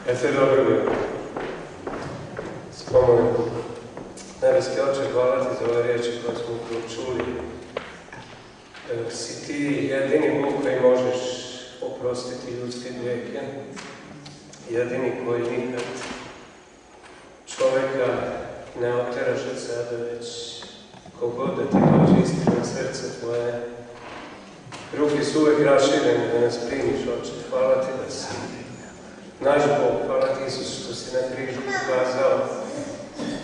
Jeste dobro bio. Spomenem. Nebeski Oče, hvala ti za ove riječi koje smo upravo čuli. Si ti jedini Bog koji možeš oprostiti ljudske grijehe. Jedini koji nikad čovjeka ne oteraš od sebe, već kogod da ti dođe istina srce tvoje. Ruke su uvek raširene da nas primiš, Oče. Hvala ti da si naš Bog. Hvala ti, Isus, što si na križu pokazao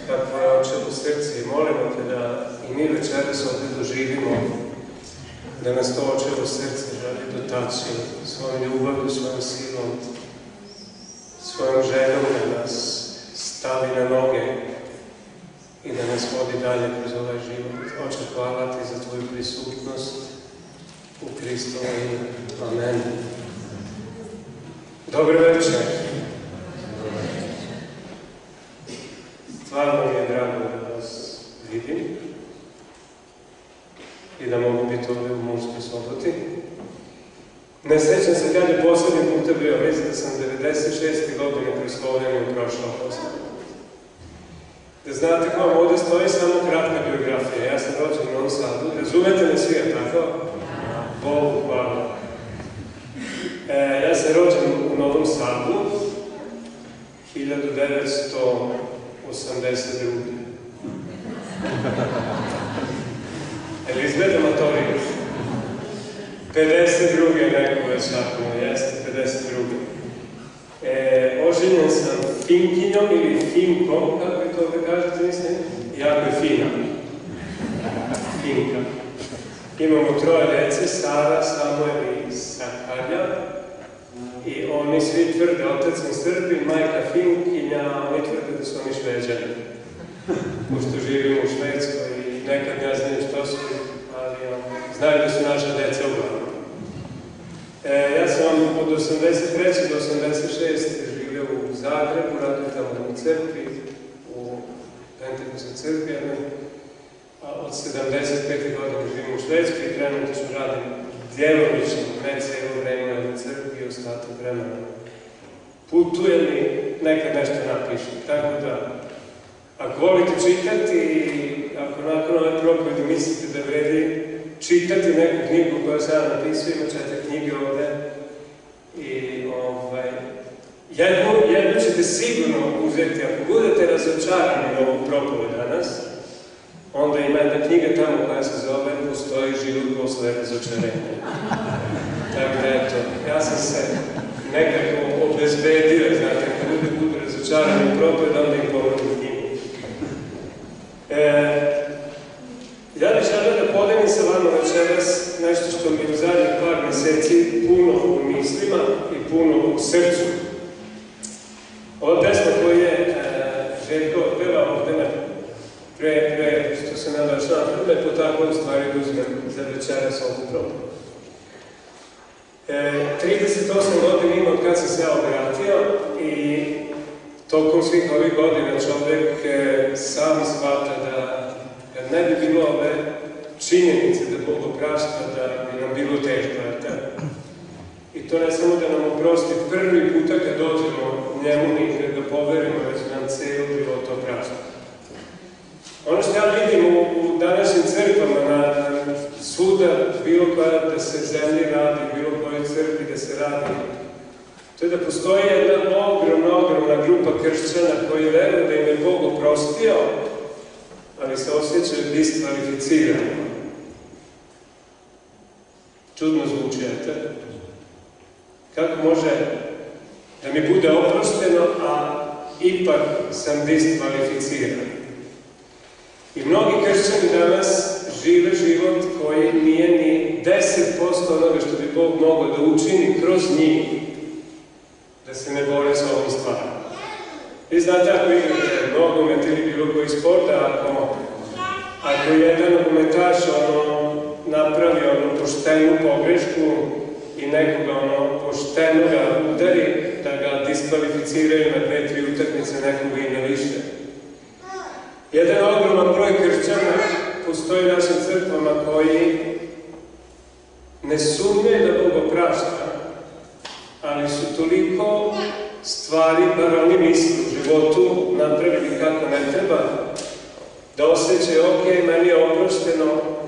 kakvo je očevo srce i molimo te da i mi večeras ovdje doživimo da nas to očevo srce želi dotaći svojom ljubavlju, svojom silom, svojom željom da nas stavi na noge i da nas vodi dalje kroz ovaj život. Oče, hvala ti za tvoju prisutnost u Hristovu ime. Amen. Dobro večer. Stvarno mi je drago da vas vidim i da mogu biti ovdje u Murskoj Soboti. Ne sjećam se kad je posljednji puta bio, mislim da sam 96. godine prislovljenju prošao posljednji. Da znate kako vam ovdje stoji samo kratka biografija. Ja sam rođen u Novom Sadu. Razumete me svi, tako? Bogu hvala. Ja sam rođen u Novom Sadu 1982. izgleda matoriju. 52. neko već nakon, jeste 52. Oženjen sam Finkinjom ili Finkom, kako je to da kažete, mislim? Jako je fina. Finka. Imamo 3 dece, Sara, Samuel i Sakarja. I oni svi tvrde, otac sam Srbin, majka Finkinja, oni tvrde da su oni Šveđani. Pošto živimo u Švedskoj i nekad ne znaju što su, ali znaju da su naša deca uglavnom. Ja sam od 83. do 86. živio u Zagrebu, radio tamo u crkvi, u Pentekostnoj crkvi, a od 75. godine živim u Švedskoj i trenutno radim djelomično, ne cijelo vreme u crkvi i ostatak vremena. Putujem i nekad nešto napišem. Tako da, ako volite čitati i ako nakon ove propovedi mislite da vredi čitati neku knjigu koju sam napisao, ima 4 knjige ovde. I jednu ćete sigurno uzeti. Ako budete razočarani na ovu propoved danas, onda ima jedna knjiga tamo koja se zove Postoji život posle razočarenja. Tako da eto, ja sam se nekako obezbedio, znate, kad budu razočarani u propoved, onda im povedu knjigu. Ja bih želeo da podelim sa vama večeras nešto što mi u zadnjih par meseci puno u mislima i puno u srcu. Ova pesma koju je Željko pevao ovdje pre što se nadao što me potaklo stvari da uzmem za večeras ovu probu. 38 godina ima od kad sam se ja obratio i tokom svih ovih godina čovjek sam shvata da kad ne bi bilo ove činjenice da Bog oprašta, da bi nam bilo teško. I to ne samo da nam oprosti prvi puta kad dođemo njemu nikad da poverimo, već nam cijelo život oprašta. Ono što ja vidim u današnjim crkvama, svuda, bilo koja da se zemlji radi, bilo kojoj crkvi da se radi, to je da postoji jedna ogromna grupa kršćana koji veruju da im je Bog oprostio, ali se osjećaju diskvalificirani. Čudno zvučete. Kako može da mi bude oprošteno, a ipak sam diskvalificiran? I mnogi kršćani danas žive život koji nije ni 10% onoga što bi Bog mogao da učini kroz njih, da se ne bore sa ovim stvarima. Vi znate, ako igrate nogomet ili bilo koji sporta, ako jedan nogometaš napravi poštenu pogrešku i nekoga pošteno ga udari, da ga diskvalificiraju na 2-3 utakmice nekoga i na više. Jedan ogroman broj kršćana postoji u našim crkvama koji ne sumnjaju da Bog oprašta, ali su toliko stvari, bar oni misle u životu, napravili kako ne treba, da osjećaju, ok, meni je oprošteno,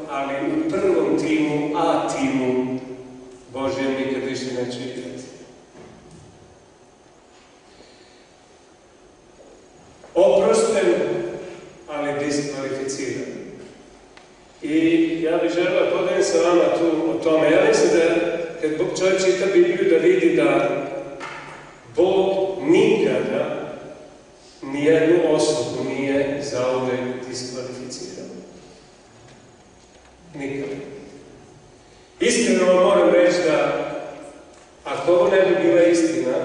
ali u prvom timu, A timu, Božjem nikad više neće igrati. Oprošten, ali diskvalificiran. I ja bih želeo podelim sa vama tu o tome. Ja mislim da kad čovjek čita Bibliju da vidi da Bog nikada nijednu osobu nije zauvek diskvalificirao. Nikada. Iskreno vam moram reći da ako ovo ne bi bila istina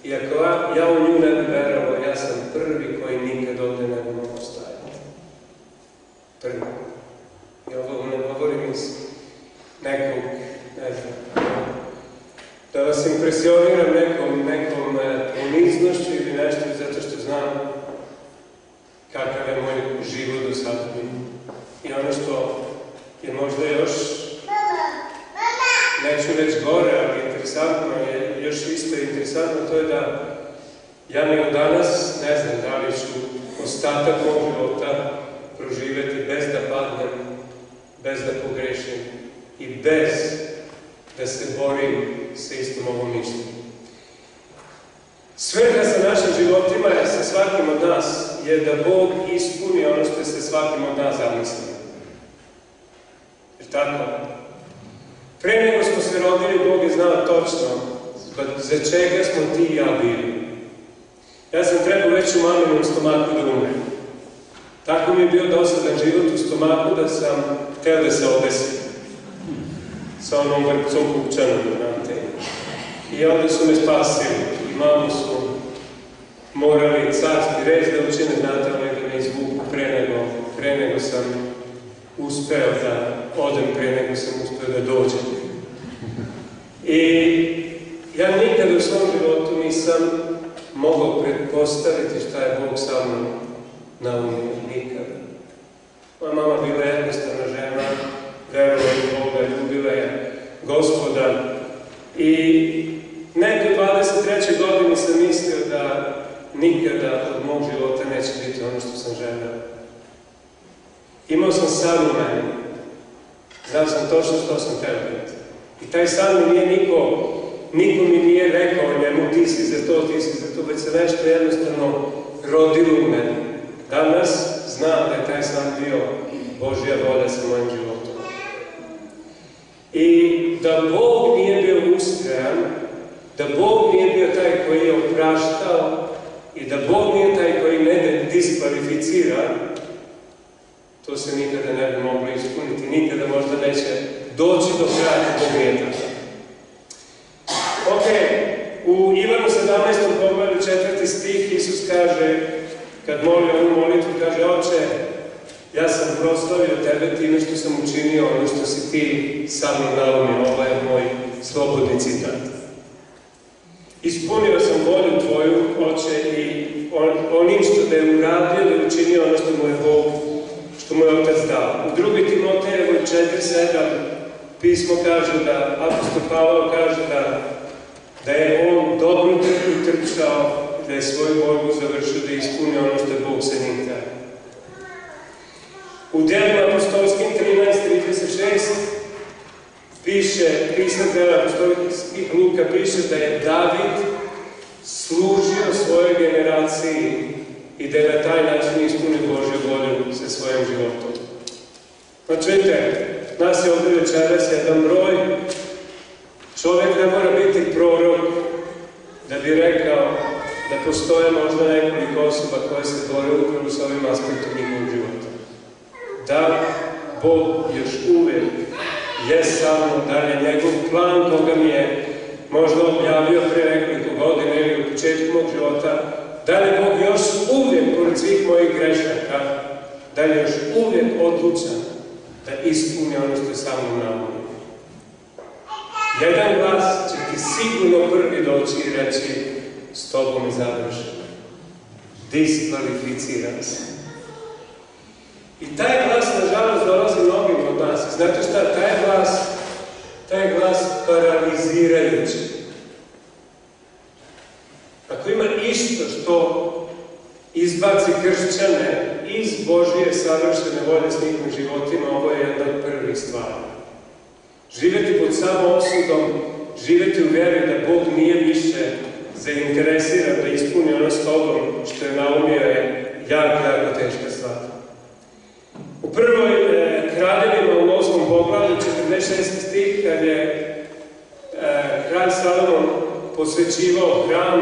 i ako ja u nju ne bi verovao, ja sam prvi koji nikad ovdje ne bi mogao stajati. Prvi. I ovo ne govorim iz nekog, ne znam, da vas impresioniram nekom poniznošću ili nešto zato što znam kakav je moj život do sada bio. I ono što je možda još, neću reći gore, ali interesantno je, još isto interesantno, to je da ja ni od danas ne znam da li ću ostatak mog života proživjeti bez da padnem, bez da pogrešim i bez da se borim sa istom ovom mišljenju. Svrha sa našim životima je sa svakim od nas je da Bog ispuni ono što je sa svakim od nas zamislio. Jer tako? Pre nego smo se rodili, Bog je znao točno za čega smo ti i ja bili. Ja sam trebao već u maminom stomaku da umrem. Tako mi je bio dosadan život u stomaku da sam hteo da se obesim. Sa onom vrpcom kupčanom, znate. I onda su me spasili. I mamu su morali carski reći da učine, znate, da me izvuku pre nego sam uspeo da odem, pre nego sam uspeo da dođem. I ja nikada u svom životu nisam mogao pretpostaviti šta je Bog sa mnom naumio. Nikada. Moja mama bila jednostavna žena, verovala u Boga, ljubila je Gospoda. I nekoj 23. godini sam mislio da nikada od mog života neće biti ono što sam želeo. Imao sam san u meni. Znao sam točno što sam teo biti. I taj san mi nije niko mi nije rekao njemu ti si za to, već se nešto jednostavno rodilo u meni. Danas znam da je taj san bio Božja volja sa mojim životom. I da Bog nije bio ustrajan, da Bog nije bio taj koji je opraštao i da Bog nije taj koji ne diskvalificira, to se nikada ne bi moglo ispuniti, nikada možda neće doći do kraja Bog nije tako. Ok, u Ivanu 17. poglavlju 4. stih Isus kaže, kad moli ovu molitvu, kaže, Oče, ja sam proslavio tebe time što sam učinio ono što si ti sa mnom naumio. Ovo je moj slobodni citat. Ispunio sam volju tvoju, Oče, i onim što te je uradio da je učinio ono što mu je Bog, što mu je Otac dao. U 2. Timotejevoj 4.7 pismo kaže da, apostol Pavao kaže da je on dobro utrčao, da je svoju borbu završio, da je ispunio ono što je Bog sa njim hteo. U Djelima apostolskim 13.36 piše, pisan Djela apostolskih Luka piše da je David služio svojoj generaciji i da je na taj način ispunio Božju volju sa svojim životom. Znači, vidite, nas je ovdje večeras jedan broj. Čovjek ne mora biti prorok da bi rekao da postoje možda nekoliko osoba koje se bore upravo s ovim aspektom njihovog života. Da Bog još uvijek je samo, da je njegov plan koga mi je možda objavio pre nekoliko godina ili u početku mog života, da je Bog još uvijek, pored svih mojih grešaka, da je još uvijek odlučan da ispuni ono što je sa mnom naumio. Jedan glas će ti sigurno prvi doći i reći, s tobom je završeno. Diskvalificiran se. I taj glas, nažalost, dolazi mnogim od nas. Znate šta? Taj glas paralizirajući. ako ima išto što izbaci kršćane iz Božije savršene volje s njihovim životima, ovo je jedna od prvih stvari. Živjeti pod samoosudom, živjeti u vjeri da Bog nije više zainteresiran da ispuni ono s tobom što je naumio je jako teška stvar. U prvoj Kraljevima u 8. poglavlju 46. stih, kad je kralj Salomon posvećivao hram,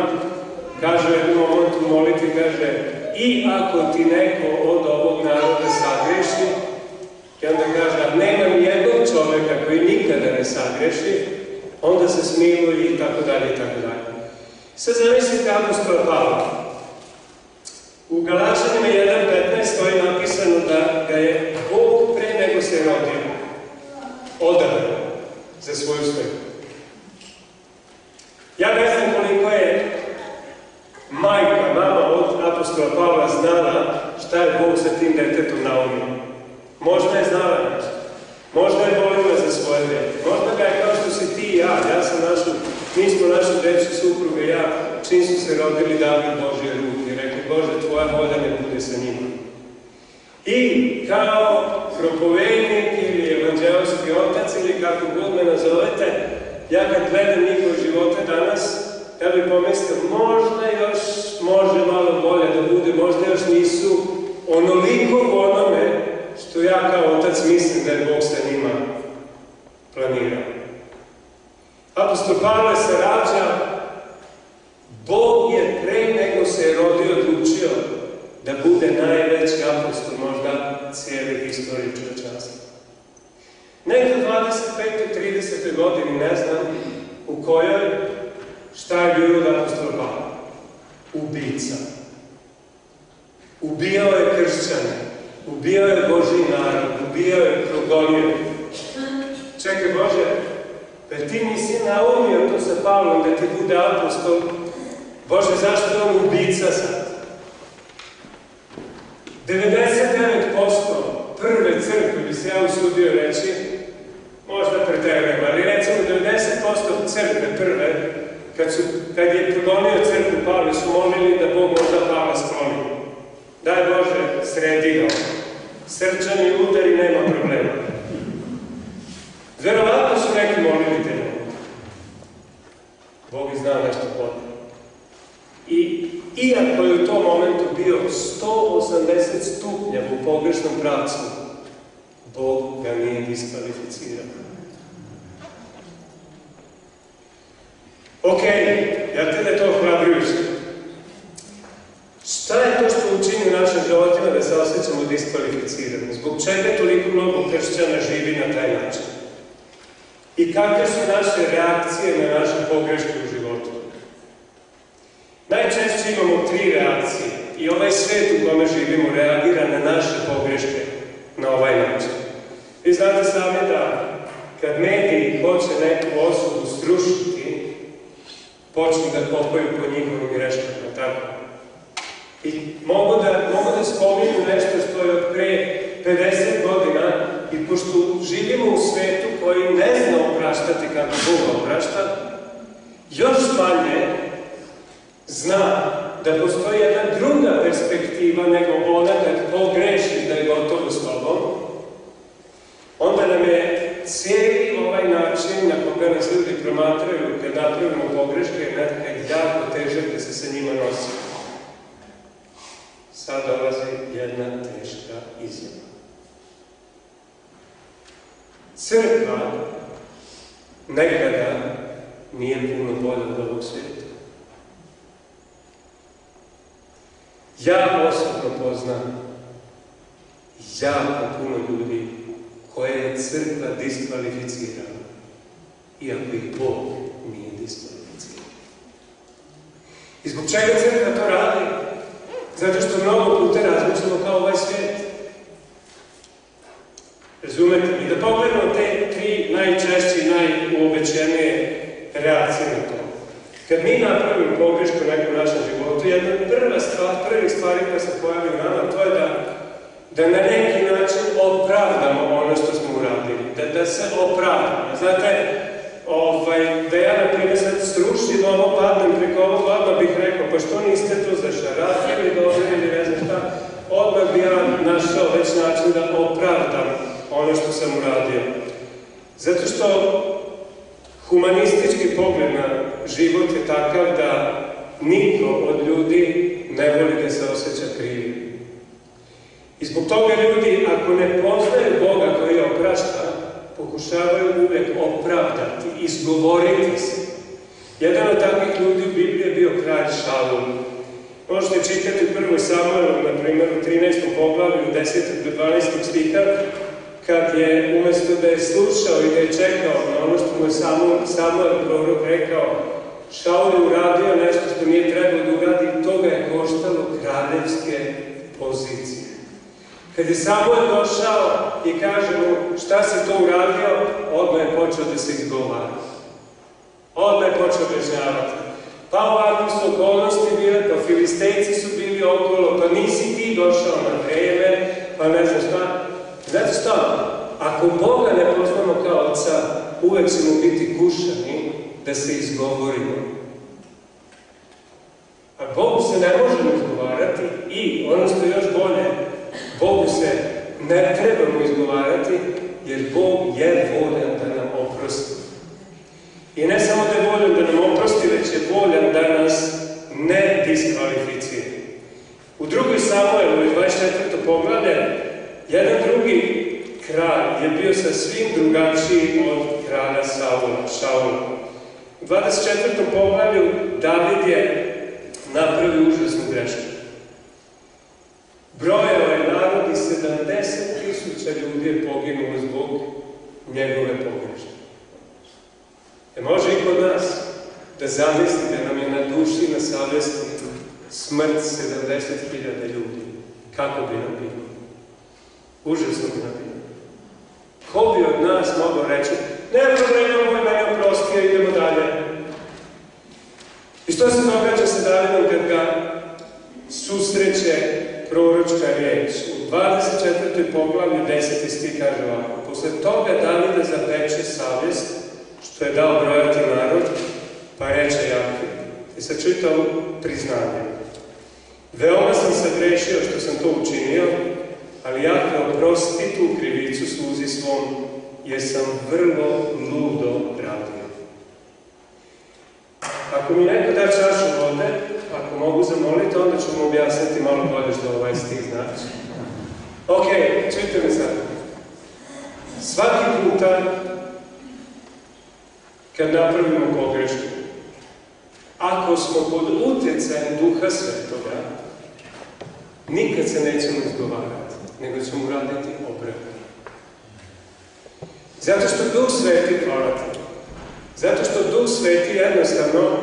kaže u jednom momentu u molitvi, kaže: i ako ti neko od ovog naroda sagreši, i onda kaže: a nema nijednog čoveka koji nikada ne sagreši, onda se smiluje i tako dalje i tako dalje. Sad zamislite apostola Pavla. U Galačanima 1.15 stoji napisano da ga je Bog pre nego se rodio odabrao za svoju svrhu. Ja ne znam koliko je mama od apostola Pavla znala šta je Bog sa tim detetom naumio. Možda je znala nešto. Možda je molila za svoje dete. Možda ga je kao što si ti i ja mi smo našu decu, supruga i ja, čim su se rodili, dali Božje ruke i rekli: Bože, tvoja volja ne bude sa njima. I kao propovednik ili evanđelski otac ili kako god me nazovete, ja kad gledam njihove živote danas, ja bih pomislio, možda još može malo bolje da bude, možda još nisu onoliko u onome što ja kao otac mislim da je Bog sa njima planirao. Apostol Pavle se rađa, Bog je pre nego se je rodio odlučio da bude najveći apostol možda cijele istorije čovječanstva. Nekad 25. 30. godini, ne znam u kojoj, šta je bio od apostola Pavla? Ubica. Ubijao je kršćane, ubijao je Božji narod, ubijao je, progonio. Čekaj Bože, jer ti nisi naumio to sa Pavlom da ti bude apostol. Bože, zašto je on ubica sad? 99% prve crkve, bi se ja usudio reći, možda preterujem, ali recimo 90% crkve prve, kad je progonio crkvu Pavle, su molili da Bog možda Pavla skloni. Daj Bože, sredi ga. Srčani udari, nema problema. Verovatno su neki molili te molite. Bog je znao nešto potrebno. I iako je u tom momentu bio 180 stupnja u pogrešnom pravcu, Bog ga nije diskvalificirao. Ok, ja te da je to ohrabrujuće. Šta je to što učini u našim životima da se osjećamo diskvalificirani? Zbog čega toliko mnogo kršćana živi na taj način? I kakve su naše reakcije na naše pogreške u životu? Najčešće imamo 3 reakcije i ovaj svet u kome živimo reagira na naše pogreške na ovaj način. Vi znate sami da kad mediji hoće neku osobu srušiti, počnu da kopaju po njihovim greškama, tako? I mogu da spominju nešto što je od pre 50 godina i pošto živimo u svetu koji ne zna opraštati kako Bog oprašta, još manje zna da postoji jedna druga perspektiva nego ona kad pogrešiš da je gotovo s tobom, onda nam je cijeli ovaj način na koga nas ljudi promatraju kad napravimo pogreške nekak jako težak da se sa njima nosimo. Sad dolazi jedna teška izjava. Crkva nekada nije puno bolja od ovog svijeta. Ja osobno poznam jako puno ljudi koje je crkva diskvalificirala, iako ih Bog nije diskvalificirao. I zbog čega crkva to radi? Zato što mnogo puta razmišljamo kao ovaj svijet. Razumete? I da pogledamo te 3 najčešće i najuobičajenije reakcije na to. Kad mi napravimo pogrešku u nekom našem životu, jedna prvih stvari koja se pojavi u nama, to je da na neki način opravdamo ono što smo uradili. Da se opravdamo. Znate, da ja, na primjer, sad srušim ovo, padnem preko ovog, odmah bih rekao: pa što niste to zašarafili, dozirili, ne znam šta, odmah bi ja našao već način da opravdam ono što sam uradio. Zato što humanistički pogled na život je takav da niko od ljudi ne voli da se osjeća krivim. I zbog toga ljudi, ako ne poznaju Boga koji oprašta, pokušavaju uvek opravdati, izgovoriti se. Jedan od takvih ljudi u Bibliji je bio kralj Šaul. Možete čitati u 1. Samuelu, na primjer u 13. poglavlju, 10. do 12. stiha, kad je, umjesto da je slušao i da je čekao na ono što mu je Samuel prorok rekao, Šaul je uradio nešto što nije trebalo da uradi, to ga je koštalo kraljevske pozicije. Kad je Samuel došao i kaže mu šta si to uradio, odmah je počeo da se izgovara. Odmah je počeo objašnjavati. Pa ovakve su okolnosti bile, pa Filistejci su bili okolo, pa nisi ti došao na vreme, pa ne znam šta. Znate šta? Ako Boga ne poznamo kao Oca, uvek ćemo biti kušani da se izgovorimo. A Bogu se ne možemo izgovarati i, ono što je još bolje, Bogu se ne trebamo izgovarati, jer Bog je voljan da nam oprosti. I ne samo da je voljan da nam oprosti, već je voljan da nas ne diskvalificira. U 2. Samuelu, 24. poglavlje, jedan drugi kralj je bio sasvim drugačiji od kralja Šaula. U 24. poglavlju David je napravio užasnu grešku. Brojao je narod i 70.000 ljudi je poginulo zbog njegove pogreške. Može i kod nas da zamisli da nam je na duši, na savjesti smrt 70.000 ljudi. Kako bi nam bilo? Užasno bi nam bilo. Ko bi od nas mogao reći, ne problema, ovo je meni oprostio, idemo dalje. I što se događa sa Davidom kad ga susreće proročka riječ? U 24. poglavlju 10. stih kaže ovako. Posle toga Davida zapeče savjest što je dao brojati narod, pa reče Jahve. I sad čitao priznanje. Veoma sam sagrešio što sam to učinio, ali Jahve oprosti tu krivicu sluzi svom, jer sam vrlo ludo radio. Ako mi neko da čašu vode, ako mogu zamoliti, onda ću mu objasniti malo bolje što ovaj stih znači. Ok, čujte mi sad. Svaki puta kad napravimo pogrešku, ako smo pod utjecajem Duha Svetoga, nikad se nećemo izgovarati, nego ćemo raditi obratno. Zato što Duh Sveti, hvala ti, zato što Duh Sveti jednostavno,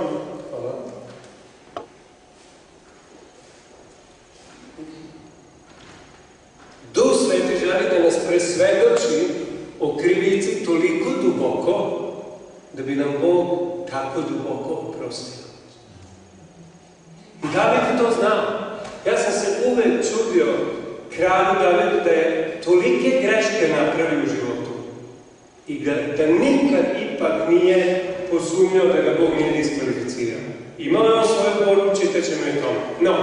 Duh Sveti želi da nas presvedoči o krivici toliko duboko, da bi nam Bog tako duboko oprostio. I David je to znao. Ja sam se uvek čudio kralju Davidu da je tolike greške napravio u životu i da nikad ipak nije posumnjao da ga Bog nije diskvalificirao. Imao je on svoju borbu, čitaćemo i tome. No,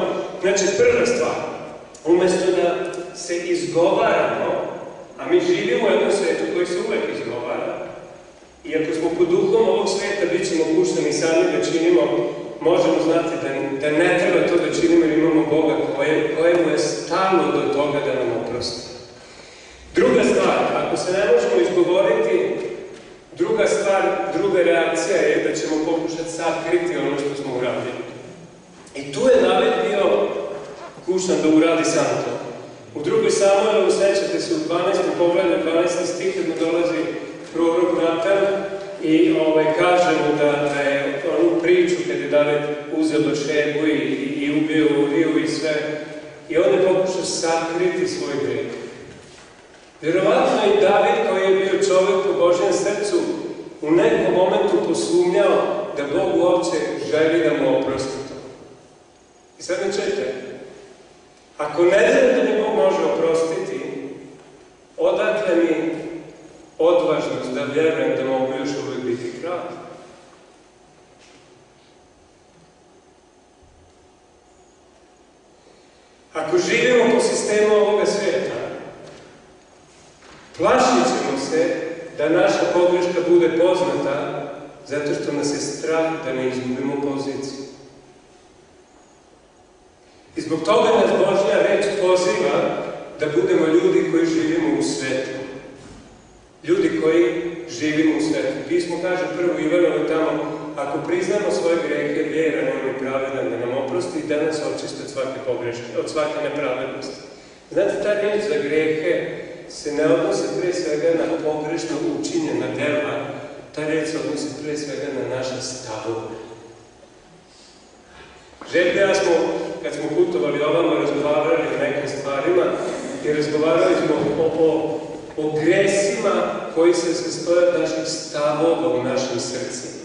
znači prva stvar, umjesto da se izgovaramo, a mi živimo u jednom svetu koji se uvek izgovara, i ako smo pod duhom ovog sveta, bit ćemo pušteni sami da činimo, možemo znati da ne treba to da činimo jer imamo Boga kojemu je stalo do toga da nam oprosti. Druga stvar, ako se ne možemo izgovoriti, druga reakcija je da ćemo pokušati sakriti ono što smo uradili. I tu je David bio kušan da uradi sam to. U 2. Samuelu, sećate se, u 12. poglavlju, 12. stih, kad mu dolazi prorok Natan i kaže mu da je onu priču kad je David uzeo Bašebu i ubio Uriju i sve, i on je pokušao sakriti svoj greh. Vjerovatno i David, koji je bio čovjek po Božjem srcu, u nekom momentu posumnjao da Bog uopće želi da mu oprosti to. I sad mi čujte, ako ne znam da mi Bog može oprostiti, odakle mi odvažnost da vjerujem da mogu još uvijek biti kralj? Ako živimo po sistemu ovoga svijeta, plašit ćemo se da naša pogreška bude poznata zato što nas je strah da ne izgubimo poziciju. I zbog toga nas Božja reč poziva da budemo ljudi koji živimo u svetu. Ljudi koji živimo u svetu. Pismo kaže prvo Ivanovo tamo, ako priznamo svoje grehe, vjeran on je pravedan da nam oprosti i da nas očisti od svake pogreške, od svake nepravednosti. Znate, ta riječ za grehe se ne odnosi pre svega na pogrešno učinjena dela, ta riječ se odnosi pre svega na naše stavove. Željka ja smo, kad smo putovali ovamo, razgovarali o nekim stvarima i razgovarali smo o gresima koji se sastoje od naših stavova u našim srcima.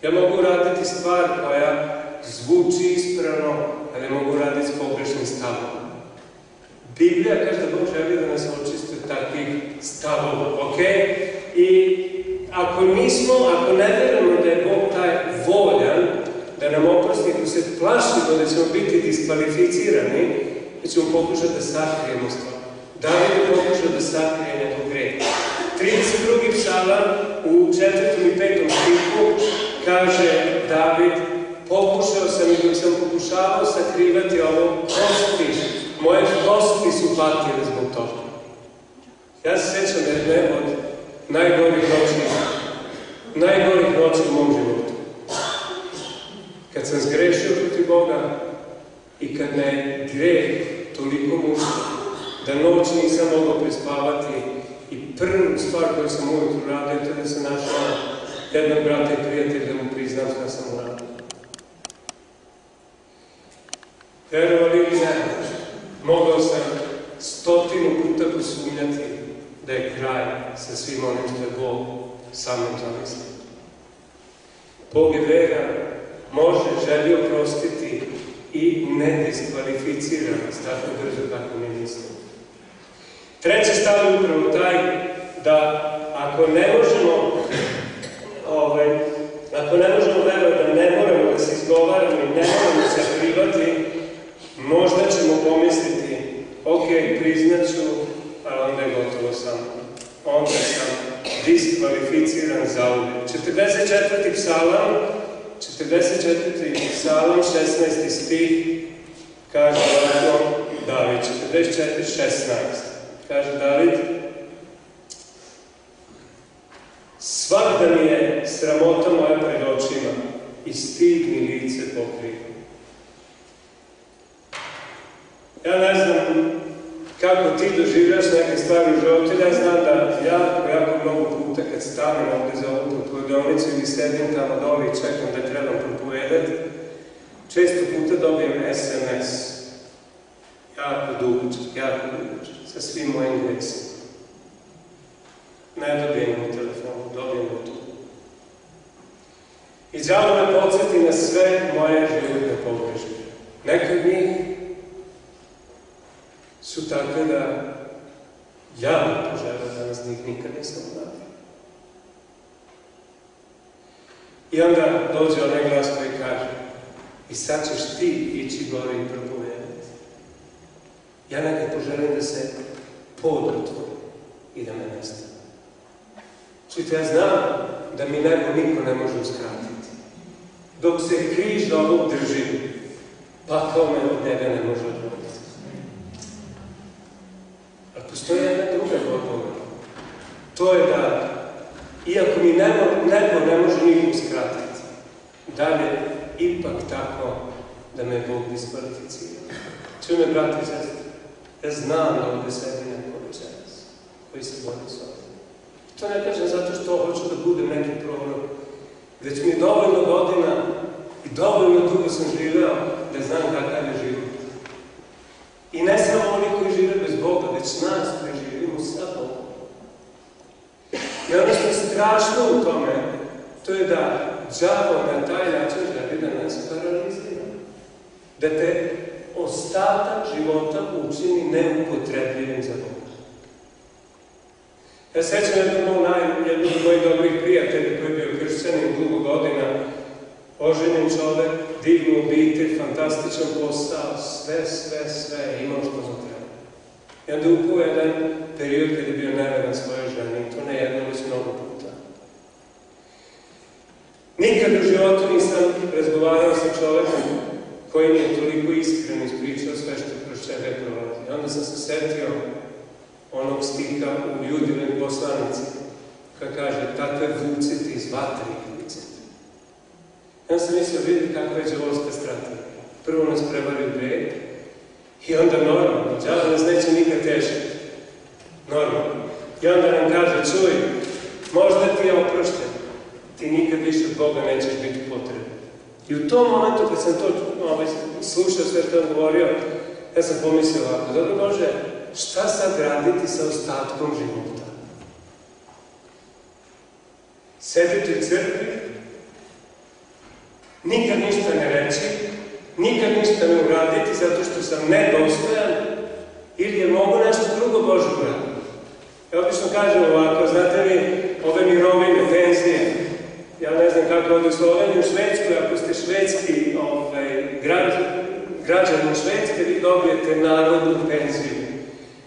Ja mogu raditi stvar koja zvuči ispravno, ali mogu raditi s pogrešnim stavom. Biblija kaže da Bog želi da nas očisti od takvih stavova, ok? I ako ne verujemo da je Bog taj voljan, da nam oprosti, ako se plašimo da ćemo biti diskvalificirani, da ćemo pokušati da sakrijemo stvar. David je pokušao da sakrije njegov greh. 32. psalam u 4. i 5. stihu kaže David, pokušao sam i dok sam pokušavao sakrivati ovo, moje kosti su patile zbog toga. Ja se sjećam da je jedne od najgorih noći u mom životu. Kad sam zgrešio protiv Boga i kad me greh toliko mučio, da noć nisam mogao prespavati i prvu stvar koju sam ujutru radio, to je da sam našao jednog brata i prijatelja da mu priznam šta sam uradio. Verovali ili ne, mogao sam 100 puta posumnjati da je kraj sa svim onim što je Bog sa mnom zamislio. Bog je veran, može, želi oprostiti i ne diskvalificira nas tako brzo kako mi mislimo. Treći stav je upravo taj da ako ne možemo verovati da ne moramo da se izgovaramo i ne moramo se sakrivati, možda ćemo pomisliti, ok, priznaću, ali onda je gotovo samo. Onda sam diskvalificiran za uvijek. 44. psalam, 16. stih, kaže ovako David, 44:16. Kaže David, svakda mi je sramota moja pred očima i stid mi lice pokriva. Ja ne znam kako ti doživljaš neke stvari u životu, ja znam da jako mnogo puta kad stanem ovdje za ovu propovjedovnicu ili sedim tamo dole i čekam da trebam propovedati, često puta dobijem SMS. Jako dugačak, sa svim mojim gresima. Ne dobijem u telefonu, dobijem u tu. I žalo me podsjeti na sve moje životne pogreške. Neka od njih su takve da ja poželim da nas njih nikad nisam uradio. I onda dođe onaj glas koji kaže, i sad ćeš ti ići gore i propovedati. Ja nekad poželim da se podrtvori i da me nestane. Čujte, ja znam da mi nebo niko ne može uskratiti. Dok se križ do ovog drži, pakao me od njega ne može odvojiti. Ali postoji jedna druga godina. To je da, iako mi nebo ne može niko uskratiti, da je ipak tako da me Bog diskvalificira. Čuj me, brati i sestri, ja znam da ovdje sedi neko večeras koji se bori s ovdje. To ne kažem zato što hoću da budem neki prorok, već mi je dovoljno godina i dovoljno dugo sam živeo da znam kakav je život. I ne samo oni koji žive bez Boga, već nas koji živimo sa Bogom. I ono što je strašno u tome, to je da đavo na taj način želi da nas paralizira. Da te ostatak života učini neupotrebljivim za Boga. Ja sećam jednog od mojih dobrih prijatelja koji je bio kršćanin dugo godina, oženjen čovek, divnu obitelj, fantastičan posao, sve, imao što mu treba. I onda upao jedan period kada je bio neveran svojoj ženi, i to ne jedno, već mnogo puta. Nikad u životu nisam razgovarao sa čovekom koji mi je toliko iskreno ispričao sve što kroz čega prolazi. I onda sam se setio onog stiha u Judinoj poslanici, kada kaže, takve vuciti iz vatre ih vuciti. Ja sam mislio, vidi kakva je đavolska strategija. Prvo nas prevari u greh, i onda normalno, đavo nas neće nikad tešiti. Normalno. I onda nam kaže, čuj, možda ti je oprošten, ti nikad više od Boga nećeš biti potreban. I u tom momentu, kad sam to slušao sve što je govorio, ja sam pomislio ovako, dobro Bože, šta sad raditi sa ostatkom života? Sediti u crkvi, nikad ništa ne reći, nikad ništa ne uraditi zato što sam nedostojan, ili je mogu nešto drugo Bože uraditi. Ja obično kažem ovako, znate li, ove mirovine, penzije, ja ne znam kako ovdje u Sloveniji, u Švedskoj, ako ste švedski građani Švedske, vi dobijete narodnu penziju.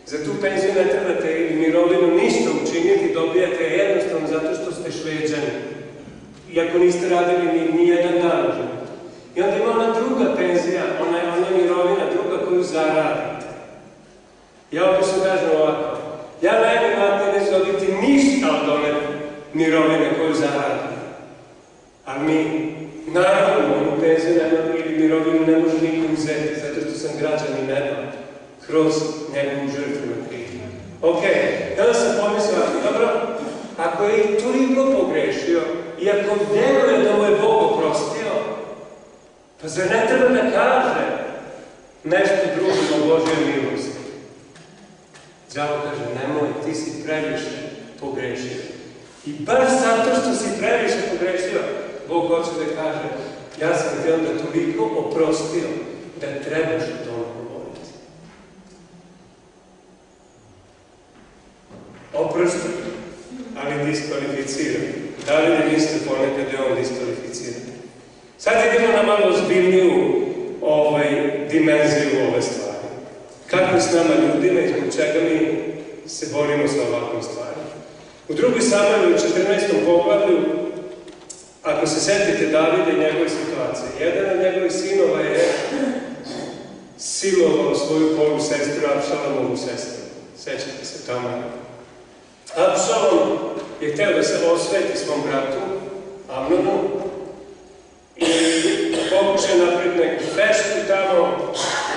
Za tu penziju ne trebate ili mirovinu ništa učiniti, dobijate jednostavno zato što ste Šveđani. Iako niste radili ni jedan dan u životu. I onda ima ona druga penzija, ona mirovina, druga koju zaradite. Ja obično kažem ovako, ja najvjerojatnije neću dobiti ništa od one mirovine koju zaradim. Ali mi, naravno, onu penziju ili mirovinu ne može niko uzeti, zato što sam građanin neba, kroz njegovu žrtvu na križu. Ok, onda sam pomislio, dobro, ako je i toliko pogrešio, i ako vjeruje da mu je Bog oprostio, pa zar ne treba da kaže nešto drugo o Božjoj milosti? Đavo kaže, nemoj, ti si previše pogrešio. I baš zato što si previše pogrešio, Bog hoće da kaže, ja sam te onda toliko oprostio da trebaš o tome govoriti. Oprosti, ali diskvalificiran. Da li ne mislite ponekad je on diskvalificiran? Sad idemo na malo zbiljniju dimenziju ove stvari. Kako je s nama ljudima i zbog čega mi se borimo sa ovakvom stvarima? U 2. Samuelu, u 14. poglavlju, ako se setite Davida i njegove situacije, jedan od njegovih sinova je silovao svoju polusestru, Apšalomovu sestru. Sećate se tamo. Apšalom je hteo da se osveti svom bratu, Amnonu, i pokušao napraviti neku feštu tamo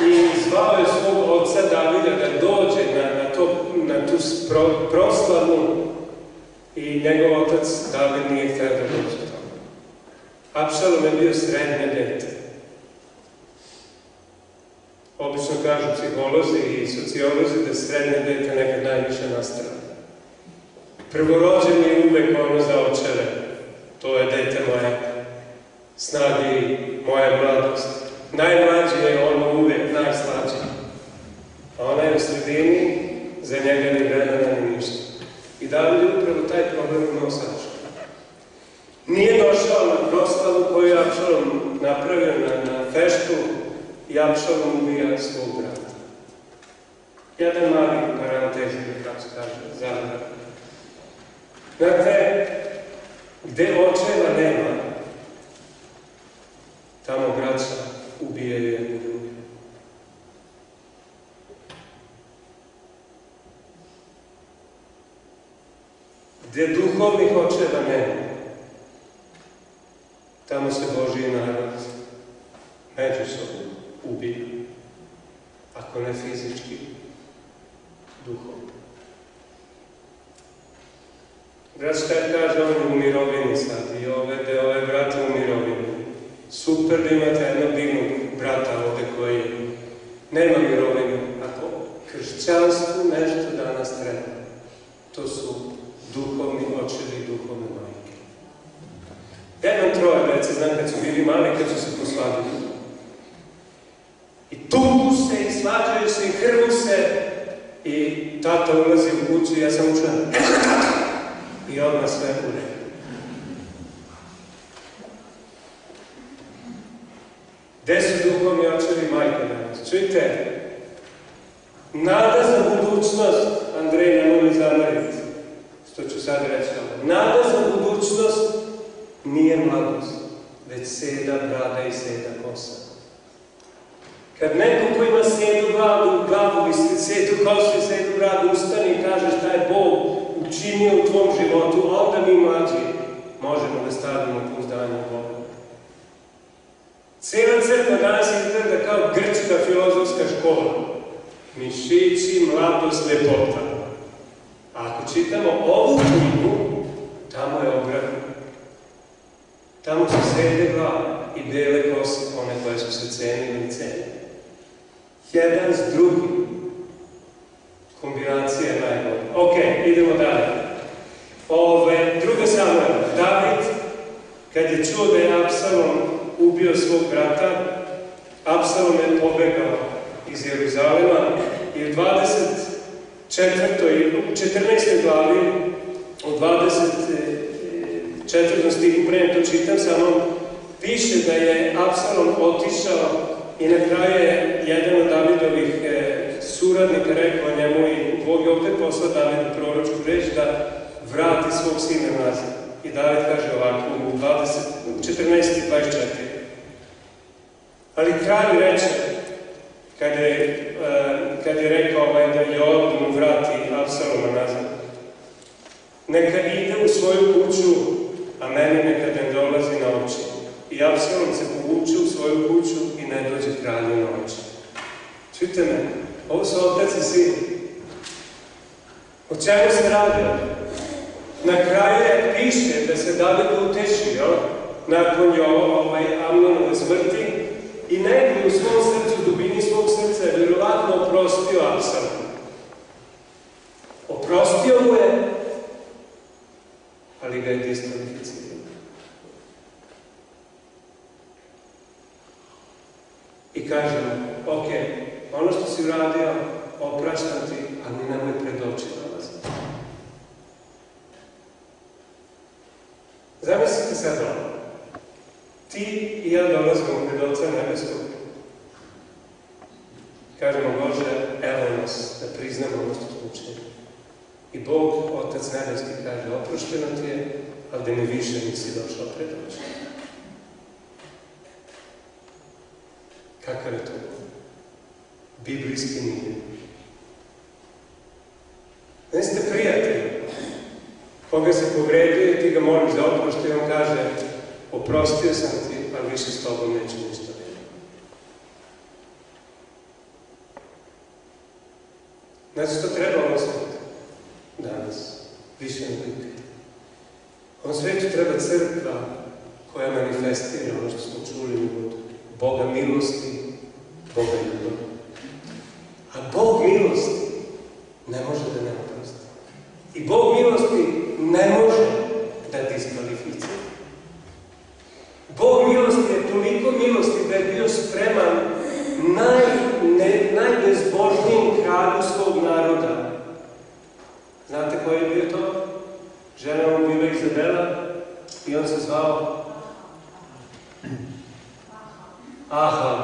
i zvao je svog oca Davida da dođe na tu proslavu i njegov otac David nije hteo da dođe tamo. Apšalom je bio srednje dete. Obično kažu psiholozi i sociolozi da srednje dete nekad najviše nastrada. Prvorođen je uvek ono za očeve. To je dete moje snage i moja mladost. Najmlađi je ono uvek najslađi. A ona je u sredini, za njega ni vremena ni ništa. I David je upravo taj problem imao sa Apšalom. Nije došao na proslavu koju je Apšalom napravio na feštu i Apšalom ubija svog brata. Jedan mali parantez, kako se kaže, zadra. Znate, gde očeva nema, tamo braća ubijaju jedni druge. Gde duhovnih očeva nema, tamo se Božji narod međusobno ubija. Ako ne fizički, duhovno. Brat šta kaže, on je u mirovini sad i ove brata u mirovini. Super da imate jednog divnog brata ovde koji nema mirovinu. Ako kršćanstvu nešto danas treba, to su duhovni očevi i duhovne majke. Ja imam troje dece, znam kad su bili mali, kad su se posvadili. I tuku se, i svađaju se, i hrvu se, i tata ulazi u kuću i ja sam učen. I odmah sve u redu. Gde su duhovni očevi i majke danas? Čujte, nada za budućnost, Andrej, nemoj mi zameriti, što ću sad reći ovo. Nada za budućnost nije mladost, već seda brada i seda kosa. Kad neko ko ima sedu glavu i sedu kosu i sedu bradu ustane i kaže šta je Bog učinio u tvom životu, onda mi mlađi možemo da stavimo pouzdanje u Boga. Cijela crkva danas izgleda kao grčka filozofska škola. Mišići, mladost, lepota. A ako čitamo ovu knjigu, tamo je obratno. Tamo su sede glave i bele kose, one koje su se cenili i cenili. Jedan s drugim. Kombinacija je najbolja. Ok, idemo dalje. Druga Samuela. David, kad je čuo da je Apsalom ubio svog brata, Apsalom je pobegao iz Jeruzalema i u 14. glavi, u 24. stihu, pre to čitam samo, piše da je Apsalom otišao i na kraju je jedan od Davidovih suradnika rekao njemu i Bog je opet poslao Davidu proročku reč da vrati svog sina nazad. I David kaže ovako u 14:24. Ali kralj reče, kad je rekao da Joab mu vrati Apsaloma nazad, neka ide u svoju kuću, a meni neka ne dolazi na oči. I Apsalom se povuče u svoju kuću i ne dođe kralju na oči. Čujte me, ovo su otac i sin. O čemu se radi? Na kraju piše da se David utešio nakon Amnonove smrti i negdje u svom srcu, dubini svog srca je vjerovatno oprostio Apsalom. Oprostio mu je, ali ga je diskvalificirao. I kaže mu, ok, ono što si uradio, opraštam ti, ali nemoj pred oči dolaziti. Zamislite sad ovo. Ti i ja dolazimo pred Oca Nebeskog. Kažemo, Bože, evo nas, da priznamo ono što smo učinili. I Bog, Otac Nebeski, kaže, oprošteno ti je, ali da mi više nisi došao pred oči. Kakav je to? Biblijski mir. Neste prijatelj, koga se povredio i ti ga moliš za oproštaj, on kaže, oprostio sam ti, ali više s tobom neću ništa vidjeti. Znači što treba ovom svetu danas, više nego ikad. Ovom svetu treba crkva koja manifestira ono što smo čuli u uvodu. Boga milosti, Boga ljubavi. A Bog milosti ne može da ne oprosti. I Bog milosti ne može da diskvalificira. Bog milosti je toliko milosti da je bio spreman najbezbožnijim kralju svog naroda. Znate koji je bio to? Žena mu bila Izabela i on se zvao Ahab.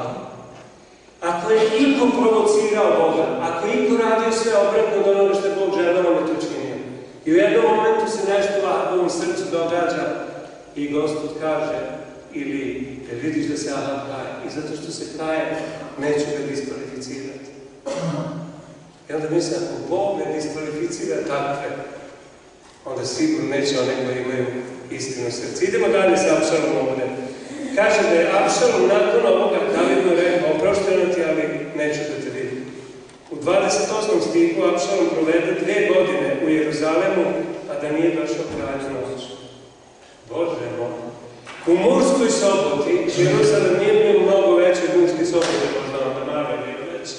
Ako je iko provocirao Boga, ako je iko radio sve obratno od onoga što je Bog želeo, on je to činio. I u jednom momentu se nešto u Ahabovom srcu događa i Gospod kaže, ili te vidiš da se Ahab kaje, i zato što se kaje, neću ga diskvalificirati. I onda mislim, ako Bog ne diskvalificira takve, onda sigurno neće one koji imaju iskreno srce. Idemo dalje sa Apšalom ovdje. Kaže da je Apšalom nakon ovoga Davidu rekao, oprošteno ti, ali neću da te vidim. U 28. stihu Apšalom provede 2 godine u Jeruzalemu, a da nije došao kralj noć. Bože moj. U Murskoj soboti, Jeruzalem nije bio mnogo veće od Murske sobote, možda onda malo je bio veće.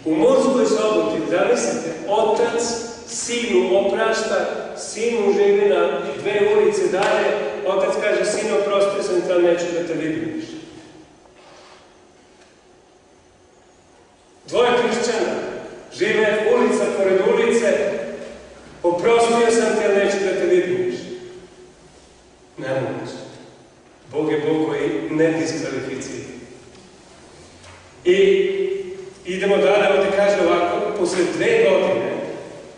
U Murskoj soboti, zamislite, otac sinu oprašta, sinu živi na 2 ulice dalje, otac kaže, sinu, oprostio sam te, ali neću da te vidim više. 2 hrišćana žive ulica pored ulice, oprostio sam te, ali neću da te vidim više. Nemoguće. Bog je Bog koji ne diskvalificira. I idemo dalje, ovdje kaže ovako, posle 2 godine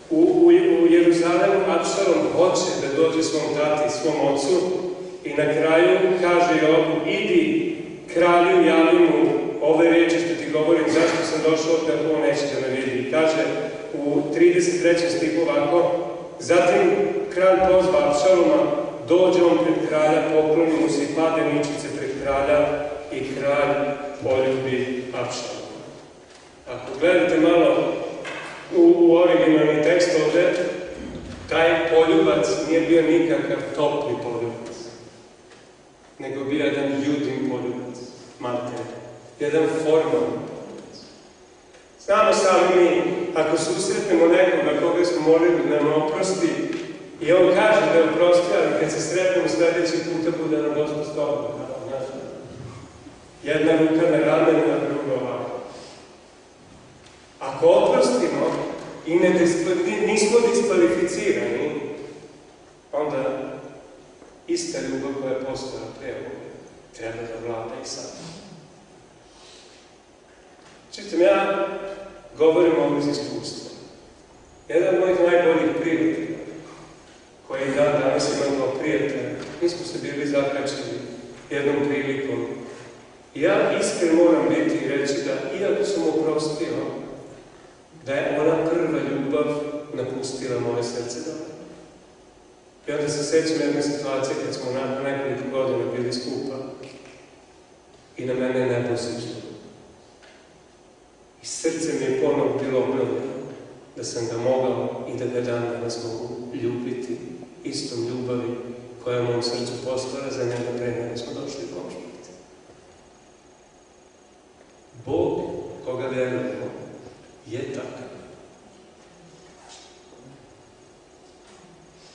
u Jeruzalemu Abšalom hoće da dođe svom tati, svom ocu i na kraju kaže Joabu, idi kralju, javi mu ove reči što ti govorim, zašto sam došao da on neće da me vidi. I kaže u 33. stihu ovako, zatim kralj pozva Abšaloma, dođe on pred kralja, pokloni mu se i pade ničice pred kralja i kralj poljubi Abšaloma. Ako gledate malo u originalni tekst ovdje, taj poljubac nije bio nikakav topli poljubac, nego bio jedan ljudin poljubac, mater, jedan formalni poljubac. Znamo sami mi, ako susretnemo nekoga koga smo molili da nam oprosti, i on kaže da je oprosti, ali kad se sretnemo sljedeći puta bude nam dosta stopno. Jedna ruka na ramenu, a druga ovako. Ako oprostimo i nismo diskvalificirani, onda ista ljubav koja je postojala pre ovoga treba da vlada i sad. Čitam, ja govorim ovo iz iskustva. Jedan od mojih najboljih prijatelja, koji danas imam kao prijatelj, mi smo se bili zakačili jednom prilikom. I ja iskren moram biti i reći da, iako sam oprostio, da je ona prva ljubav napustila moje srce dobro. I onda se sećam jedne situacije kad smo nakon nekoliko godina bili skupa i na mene je nebo sišlo. I srce mi je ponovo bilo obnovljeno da sam ga mogao i da ga dan danas mogu ljubiti istom ljubavi koja je u mom srcu postojala za njega pre nego smo došli u konflikt. Bog, koga verujemo, je takav.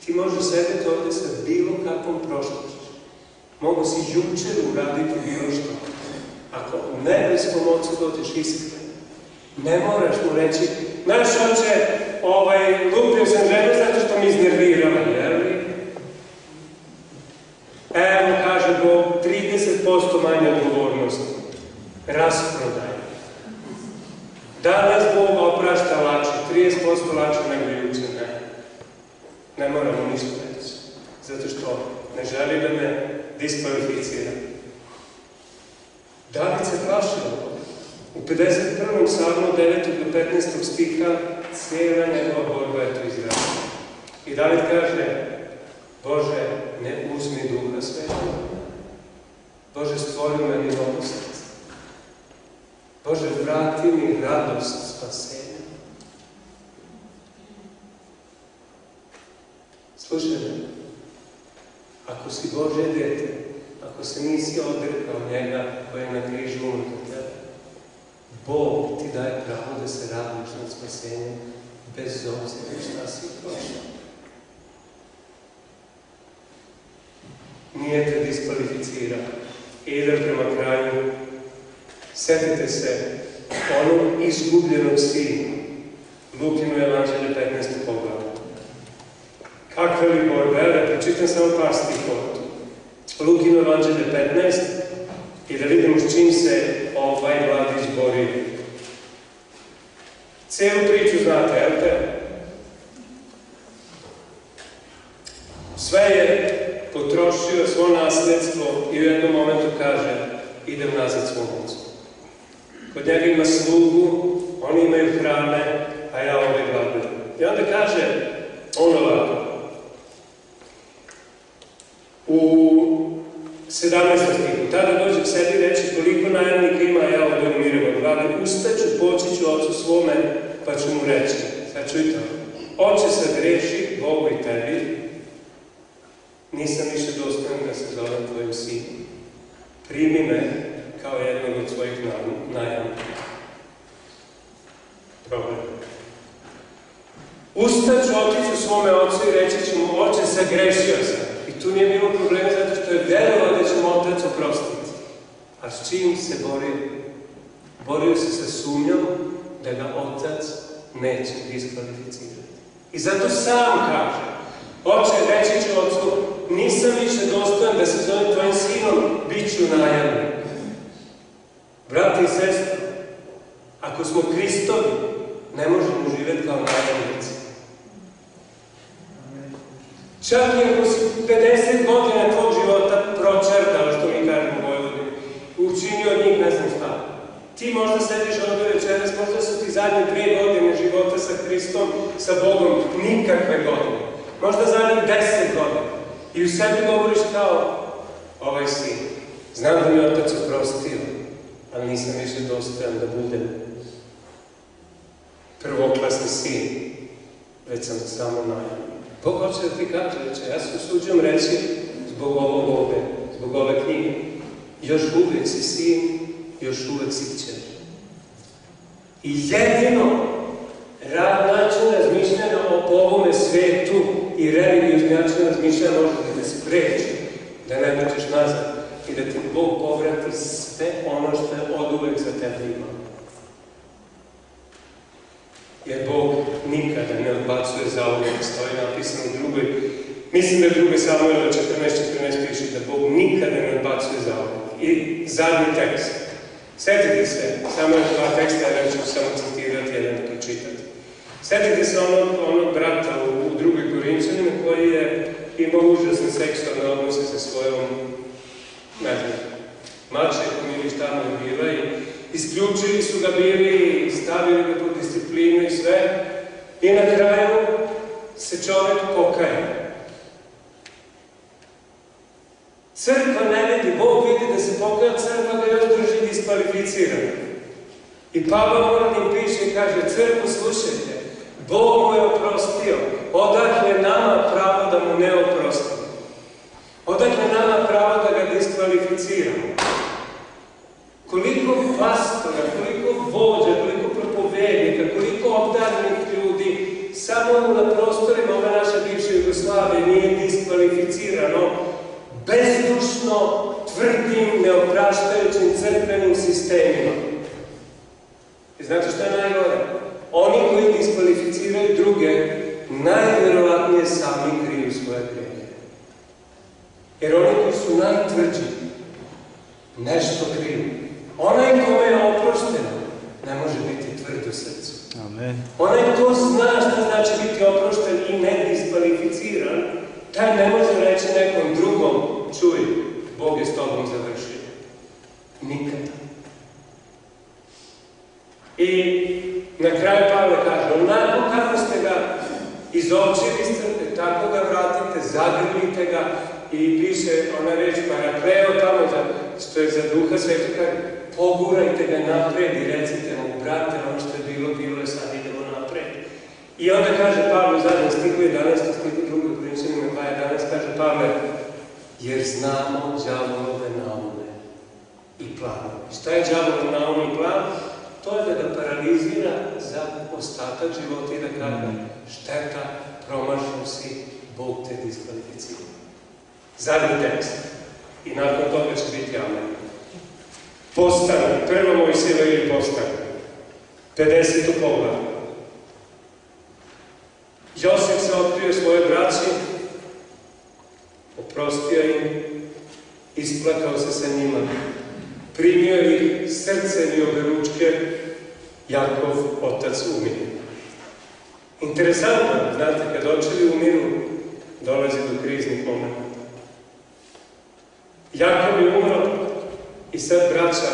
Ti možeš sedeti ovdje sa bilo kakvom prošlošću. Mogu si jučer uraditi bilo što. Ako u nebeskom Ocu dođeš iskren, ne moraš mu reći, znaš oče, lupio sam ženu zato što mi iznervirala, jer li? Evo, kaže Bog, 30% manje odgovornosti. Rasprodaj. Danas Bog oprašta lakše, 30% lakše nego juče, ne moramo ništa reći, zato što ne želi da me diskvalificira. David se plašio. U 51. psalmu 9. do 15. stiha cijela njegova borba je to izražena. I David kaže, Bože, ne uzmi duha svetoga. Bože, stvori meni novo srce. Bože, vrati mi radost spasenja. Slušaj me, ako si Božje dete, ako se nisi odrekao njega koji je na križu unutar tebe, Bog ti daje pravo da se raduješ nad spasenjem bez obzira šta si prošao. Nije te diskvalificirao. Idem prema kraju. Setite se onog izgubljenog sina. Lukino evanđelje 15. poglavlje. Kakve li borbe? Da pročitam samo par stihova. Lukino evanđelje 15 i da vidimo s čim se ovaj mladić bori. Cijelu priču znate, jel te? Sve je potrošio svo nasljedstvo i u jednom momentu kaže idem nazad svom ocu. Kod njega ima slugu, oni imaju hrane, a ja ovdje gladujem. I onda kaže on ovako. U 17. stihu, tada dođe k sebi i reći koliko najemnika ima, ja ovdje umiram od glade, ustaću, poći ću ocu svome, pa ću mu reći, sad čujte, oče sad greši Bogu i tebi, nisam više dostojan da se zovem tvojim sinom. Primi me kao jednog od svojih najamnika. Problem. Ustaću, otiću svome ocu i reći ću mu, oče, sagrešio sam. I tu nije bilo problema zato što je verovao da će mu otac oprostiti. A s čim se borio? Borio se sa sumnjom da ga otac neće diskvalificirati. I zato sam kaže, oče, reći ću ocu, nisam više dostojan da se zovem tvojim sinom, bit ću najamnik. Brati i sestri, Ako smo Hristovi, ne možemo živjeti kao najavnici. Čak i ako si 50 godina tvog života pročerdao, što mi kažemo u Vojvodini, učinio od njih ne znam šta. Ti možda sediš ovdje večeras, možda su ti zadnje 2 godine života sa Hristom, sa Bogom, nikakve godine. Možda zadnjih 10 godina. I u sebi govoriš kao ovaj sin. Znam da mi je Otac oprostio, ali nisam više dostojan da budem prvoklasni sin, već sam samo najavljen. Bog hoće da ti kaže, ja se usuđujem reći zbog ovog ovdje, zbog ove knjige. Još uvijek si sin, još uvijek si kćer. I jedino način razmišljanja o ovome svetu i religiozni način razmišljanja može da se spreči, da ne dođeš nazad i da ti Bog povrati sve ono što je od uvek za tebe imao. Jer Bog nikada ne odbacuje zauvek, stoji napisano u drugoj, mislim da je 2. Samuela 14:14 piše da Bog nikada ne odbacuje zauvek. I zadnji tekst. Sjetite se, samo 2 teksta, ja ću samo citirati, jedan pročitati. Sjetite se onog brata u 2. Korinčanima koji je imao užasne seksualne odnose sa svojom, ne znam, mačekom ili šta mu je bila i isključili su ga bili, stavili ga pod disciplinu i sve. I na kraju se čovjek pokaje. Crkva ne vidi, Bog vidi da se pokaja, crkva ga još drži diskvalificiran. I Pavle mora da im piše i kaže, crkvu slušajte, Bog mu je oprostio, odakle nama pravo da mu ne oprostimo. Odakle nama pravo da ga diskvalificiramo. Koliko pastora, koliko vođa, koliko propovednika, koliko obdarnih ljudi, samo na prostorima ove naše bivše Jugoslavije nije diskvalificirano bezdušno, tvrdim, neopraštajućim crkvenim sistemima. I znate što je najgore? Oni koji diskvalificiraju druge, najvjerovatnije sami kriju svoje grehe. Jer oni koji su najtvrđi, nešto kriju. Onaj kome je oprošteno, ne može biti tvrd u srcu. Amen. Onaj ko zna što znači biti oprošten i ne diskvalificiran, taj ne može reći nekom drugom, čuj, Bog je s tobom završio. Nikada. I na kraju Pavle kaže, onako kako ste ga izopćili iz crkve, tako ga vratite, zagrlite ga i piše ona reč parakleo tamo što je za Duha Svetog, pogurajte ga napred i recite mu, brate, ono što je bilo, bilo je, sad idemo napred. I onda kaže Pavle u zadnjem stihu 11. stihu 2. Korinčanima 2:11 kaže Pavle, jer znamo đavolove naume i planove. Šta je đavolov naum i plan? To je da ga paralizira za ostatak života i da kaže, šteta, promašao si, Bog te diskvalificira. Zadnji tekst. I nakon toga će biti amen. Postane, 1. Mojsijeva ili postane. 50. poglavlje. Josif se otkrio svoje braći, oprostio im, isplakao se sa njima, primio ih srcem i oberučke, Jakov, otac, umire. Interesantno, znate, kad očevi umiru, dolazi do kriznih momenta. Jakov je umro i sad braća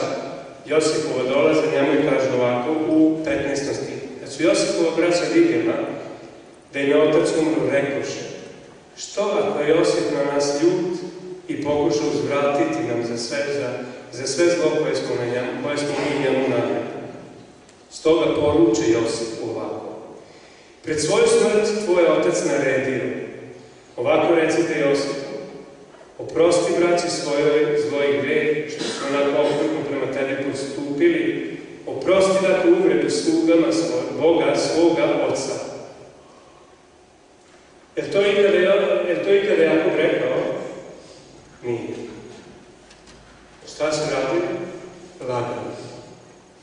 Josipova dolaze, njemu i kaže ovako u 15. stihu. Kad su Josipova braća vidjela da im je otac umro, rekoše, što ako je Josip na nas ljut i pokušao uzvratiti nam za sve zlo koje smo mi njemu nanijeli. Stoga poruče Josipu ovako. Pred svoju smrt tvoj otac naredio. Ovako recite Josipu. Oprosti braći svojih greh, što su onako okrutno prema tebi postupili. Oprosti dakle uvredu slugama Boga, svoga Oca. Je to ikada Jakov rekao? Nije. Šta su radili? Lagali.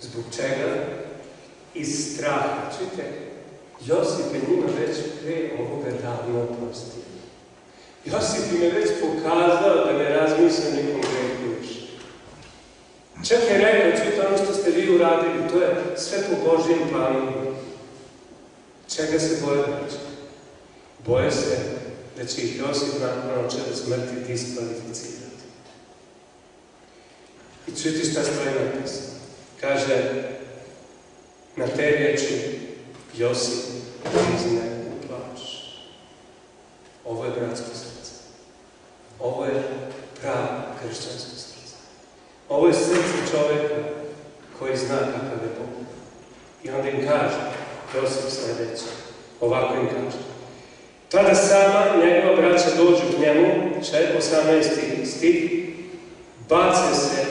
Zbog čega? Iz straha. Čujte, Josip je njima već pre ovoga davno oprostio. Josip im je već pokazao da ne razmišlja nikom grehu više. Čak je rekao, čujte, ono što ste vi vi uradili, to je sve po Božjim planom. Čega se boje braća? Boje se da će ih Josip nakon očeve smrti diskvalificirati. I čujte šta stoji napisano. Kaže, na te riječi Josip prizne u plač. Ovo je bratsko srce. Ovo je pravo kršćansko srce. Ovo je srce čoveka koji zna kakav je Bog. I onda im kaže, Josip sledeće, ovako im kaže. Tada sama njegova braća dođu k njemu, 18. stih, bace se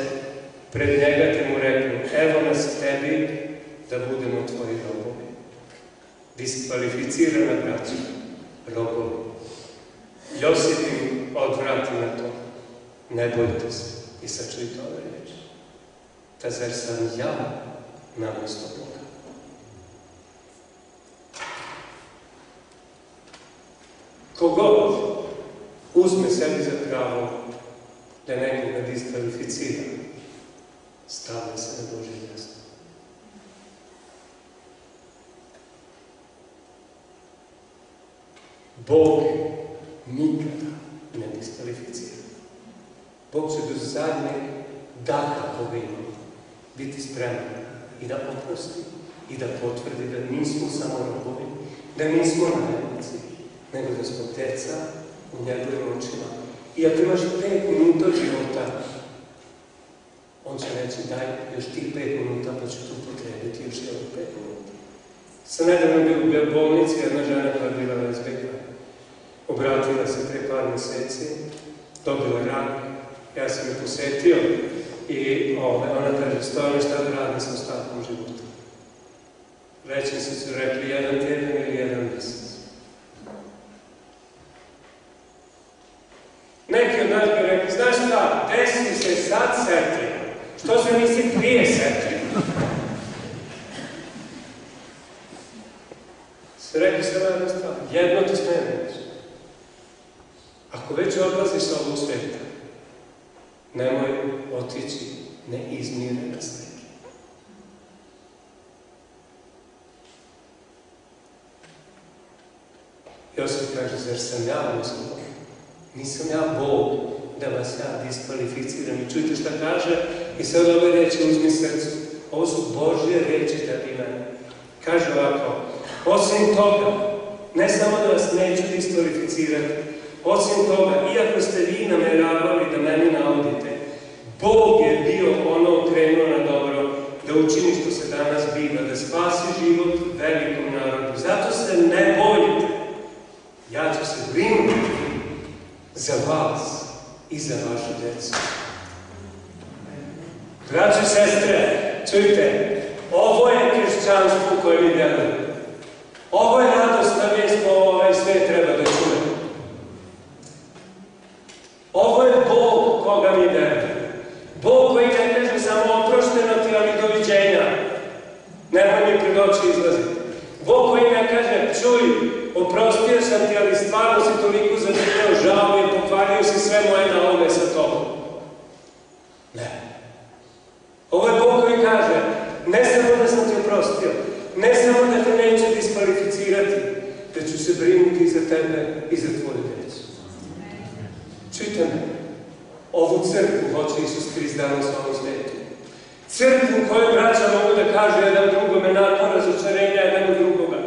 pred njega te mu reknu, evo nas tebi da budemo tvoji robovi. Diskvalificirana braća, robovi. Josip im odvrati na to, ne bojte se i sačujte ove reči. Ta zar sam ja namjesto Boga? Kogod uzme sebi za pravo da nekoga diskvalificira, stavlja se na Božje mjesto. Bog nikada ne diskvalificira. Bog će do zadnjeg daha koga ima biti spreman i da oprosti i da potvrdi da nismo samo robovi, da nismo najemnici, nego da smo deca u njegovim očima. I ako imaš 5 minuta života, on će reći daj još tih 5 minuta pa ću tu potrebiti još jedno 5 minuta. Sam nedavno bio u bolnici, jedna žena koja je bila lezbijka. Obratila se pre par meseci, dobila rak, ja sam je posetio i ona kaže, Stojane, šta da radim sa ostatkom života? Većnici su rekli 1 tjedan ili 1 mjesec. Neki od nas bi rekli, znaš šta, desi se sad setio, što se nisi prije setio? Se rekli samo jedna stvar, jedno ti smijem reći. Ako već odlaziš sa ovog sveta, nemoj otići neizmirena s nekim. Josip kaže, zar sam ja uslov? Nisam ja Bog da vas ja diskvalificiram. I čujte šta kaže i sad ove reči uzmi srcu. Ovo su Božje reči tebi mene. Kaže ovako, osim toga, ne samo da vas neću diskvalificirati, osim toga, iako ste vi nameravali da meni navodite, Bog je bio ono krenuo na dobro, da učini što se danas biva, da spasi život velikom narodu. Zato se ne bojite. Ja ću se brinuti za vas i za vašu djecu. Braći i sestre, čujte, ovo je kršćanstvo koje mi djelujemo. Ovo je radosna vijest koju ovaj svijet treba da čuje. Ovo je Bog koga mi djelujemo. Bog koji ne kaže samo oprošteno ti, ali doviđenja. Nemoj mi pred oči izlaziti. Bog koji ne kaže, čuj, oprostio sam ti, ali stvarno si toliko zadrljao, žao mi, pokvario si sve moje naume sa tobom. Ne. Ovo je Bog koji kaže, ne samo da sam ti oprostio, ne samo da te neću diskvalificirati, da ću se brinuti za tebe i za tvoju djecu. Čujte me, ovu crkvu hoće Isus Krist danas u ovom svijetu. Crkvu koju braća mogu da kažu jedan drugome nakon razočarenja jednog drugoga.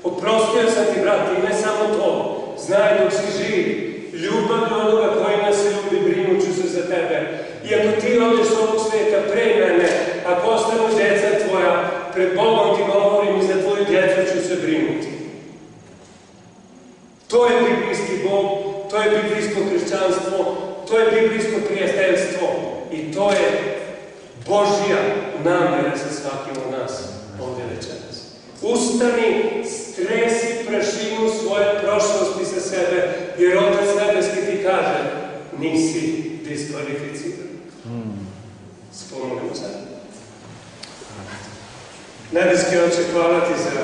Oprostio sam ti, brati, i ne samo to. Znaj dok si živ, ljubav do onoga koji nas ljubi, brinuću se za tebe. I ako ti odeš s ovog svijeta pre mene, ako ostanu djeca tvoja, pred Bogom ti govorim i za tvoju djecu ću se brinuti. To je biblijski Bog, to je biblijsko kršćanstvo, to je biblijsko prijateljstvo i to je Božja namjera za svakim od nas ovdje večeras. Ustani, stresi prašinu svoje prošlosti sa sebe, jer Otac nebeski ti kaže, nisi diskvalificiran. Spomnimo se. Nebeski Oče, hvala ti za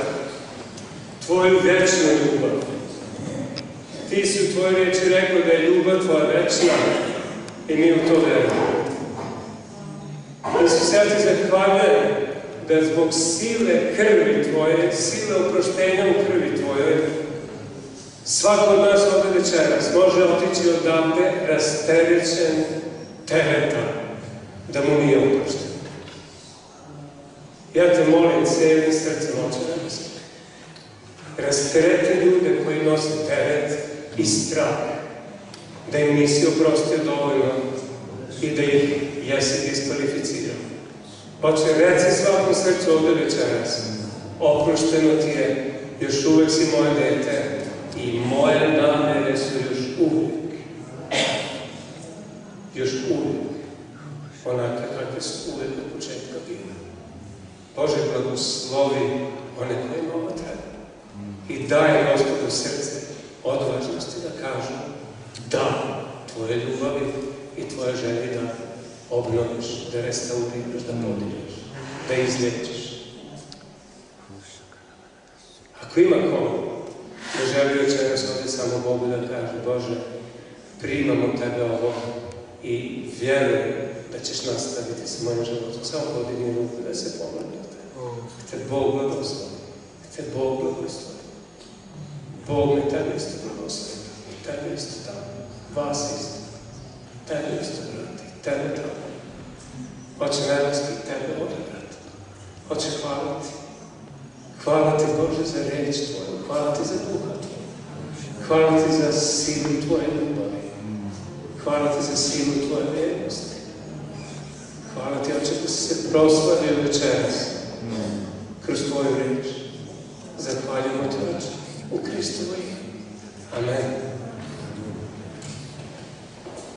tvoju večnu ljubav. Ti si u tvojoj riječi rekao da je ljubav tvoja večna i mi u to verujemo. Da se sve ti zahvaljujem da zbog sile krvi Tvoje, sile oproštenja u krvi Tvojoj, svako od nas ovdje večeras može otići odavde rasterećen tereta, da mu nije oprošten. Ja te molim cijelim srcem, Oče nebeski, rastereti ljude koji nose teret i strah, da im nisi oprostio dovoljno i da ih jesi diskvalificirao. Oče, reci svakom srcu ovdje večeras, oprošteno ti je, još uvek si moje dete i moje namere su još uvek onake kakve su uvek od početka bile. Bože, blagoslovi one kojima ovo treba i daj Gospodu srce odvažnosti da kažu da Tvoje ljubavi i Tvoje želje da obnoviš, da restauriraš, da podižeš, da izliječiš. Ako ima ko da želi večeras ovdje samo Bogu da kaže, Bože, primamo Tebe ovo i vjerujem da ćeš nastaviti sa mojim životom. Samo podigni ruku da se pomolite. Te Bog blagoslovi. Te Bog blagoslovi. Bog me Tebe isto blagoslovi. Tebe isto tamo. Vas isto. Tebe isto brati. Tebe tamo. Hoće nebeski Tebe odabrati. Hoće hvaliti. Hvala ti, Bože, za reč Tvoju. Hvala ti za duha Tvoju. Hvala ti za silu Tvoje ljubavi. Hvala ti za silu Tvoje vjernosti. Hvala ti, Oče, da si se proslavio večeras kroz Tvoju reč. Zahvaljujemo ti, Oče, u Kristovu ime. Amen.